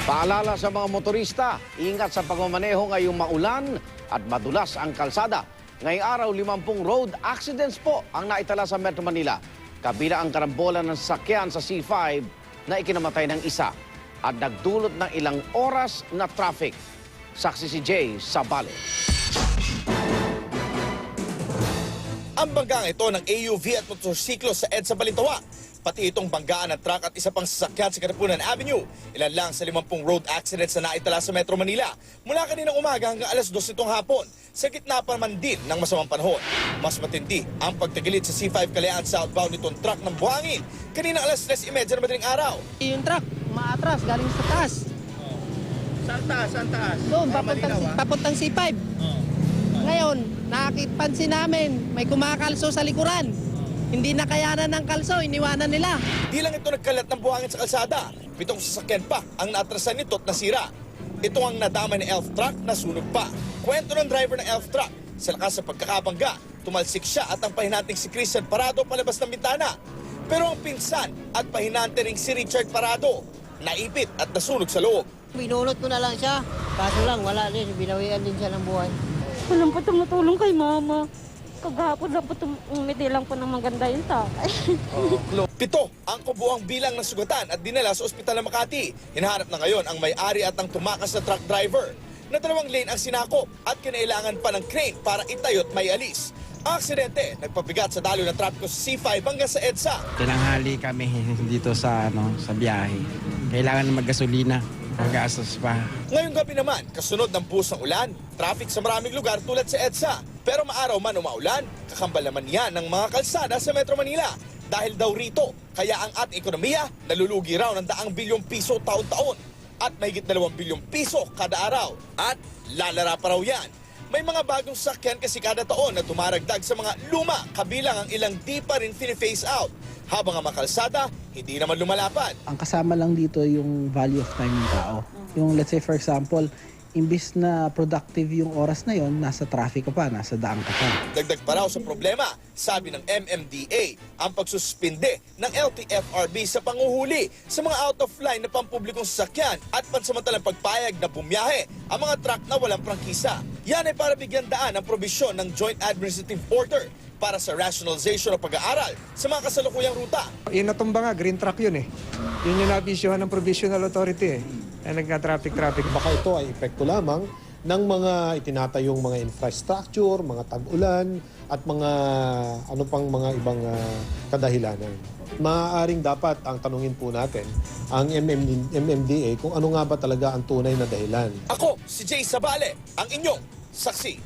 Paalala sa mga motorista, ingat sa pagmamaneho ngayong maulan at madulas ang kalsada. Ngayong araw, 50 road accidents po ang naitala sa Metro Manila. Kabila ang karambola ng sasakyan sa C5 na ikinamatay ng isa at nagdulot ng ilang oras na traffic. Saksi si Jay Sabale. Ang banggaan ito ng AUV at motorsiklo sa EDSA Balintawa. Pati itong banggaan ng truck at isa pang sasakyan sa Katipunan Avenue. Ilan lang sa 50 road accidents na naitala sa Metro Manila. Mula kaninang umaga hanggang alas 2 nitong hapon. Sa gitna pa naman din ng masamang panahon. Mas matindi ang pagtagilid sa C5 Kalayaan southbound nitong truck ng buhangin. Kanina alas 3:30 na madaling araw. Yung truck, maatras, galing sa taas. Saan taas? Saan taas? Doon, papuntang C5. Ngayon, nakipansin namin, may kumakalso sa likuran. Hindi nakayanan ng kalso, iniwanan nila. Di lang ito nagkalat ng buhangin sa kalsada. 7 sasakyan pa ang naatrasan nito at nasira. Ito ang nadama ni Elf Truck na sunog pa. Kwento ng driver ng Elf Truck, sa lakas sa pagkakabangga, tumalsik siya at ang pahinanting si Christian Parado palabas ng bintana. Pero ang pinsan at pahinante ring si Richard Parado, naipit at nasunog sa loob. Binulot ko na lang siya. Kaso lang, wala din. Binawian din siya ng buhay. Walang po tumutulong kay mama. Kagahapon lang po umiti lang po ng maganda yung takay. 7 ang kubuang bilang ng sugatan at dinala sa ospital ng Makati. Hinahanap na ngayon ang may-ari at ang tumakas na truck driver. Na 2 lane ang sinakop at kinailangan pa ng crane para itayo't may alis. Ang aksidente, nagpabigat sa daloy ng trapiko sa C5 hanggang sa EDSA. Tinanghali kami dito sa biyahe. Kailangan na maggasolina. Magastos pa. Ngayong gabi naman, kasunod ng buhos ng ulan, traffic sa maraming lugar tulad sa EDSA. Pero maaraw man o maulan, kakambal naman yan ng mga kalsada sa Metro Manila. Dahil daw rito, kaya ang ating ekonomiya nalulugi raw ng 100 bilyong piso taon-taon at mahigit 2 bilyong piso kada araw. At lalara pa raw yan. May mga bagong sakyan kasi kada taon na tumaragdag sa mga luma, kabilang ang ilang di pa rin fini-phase out. Habang ang mga kalsada, hindi naman lumalapad. Ang kasama lang dito yung value of time ng tao. Yung let's say for example, imbis na productive yung oras na yon, nasa traffic ka pa, nasa daan ka pa. Dagdag pa raw sa problema, sabi ng MMDA, ang pagsuspinde ng LTFRB sa panguhuli sa mga out-of-line na pampublikong sasakyan at pansamantalang pagpayag na bumiyahe ang mga truck na walang prangkisa. Yan ay para bigyan daan ang probisyon ng Joint Administrative Order para sa rationalization ng pag-aaral sa mga kasalukuyang ruta. Yung natumba nga, green truck yun eh. Yun yung nabisyuhan ng provisional authority eh. Na nagka-traffic. Baka ito ay epekto lamang ng mga itinatayong mga infrastructure, mga tag-ulan, at mga ano pang mga ibang kadahilanan. Maaaring dapat ang tanungin po natin ang MMDA kung ano nga ba talaga ang tunay na dahilan. Ako, si Jay Sabale, ang inyong saksi.